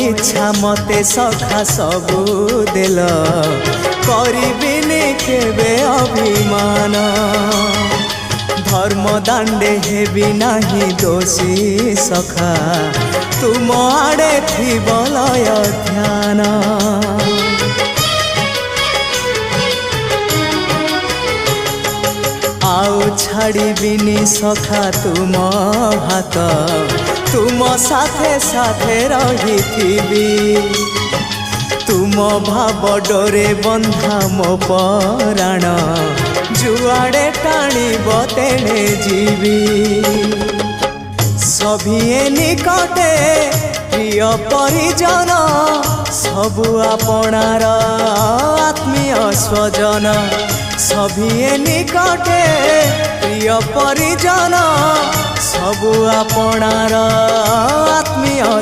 इच्छा मते सखा सबू देल करिबिनी केबे अभिमान धर्म दांडे हेबी नाही दोषी सखा तुम आड़े थी बलय ध्यान आउ छाड़िबिनी सखा तुम हाथ तुम साथे साथे रही तुम भाव डोरे बंधा मो पराण जुआड़े टाणीब तेणे जीवी सभिए निकटे प्रिय परिजन सबु आपणार आत्मीय स्वजन सभिए निकटे प्रिय परिजन सबु आपणार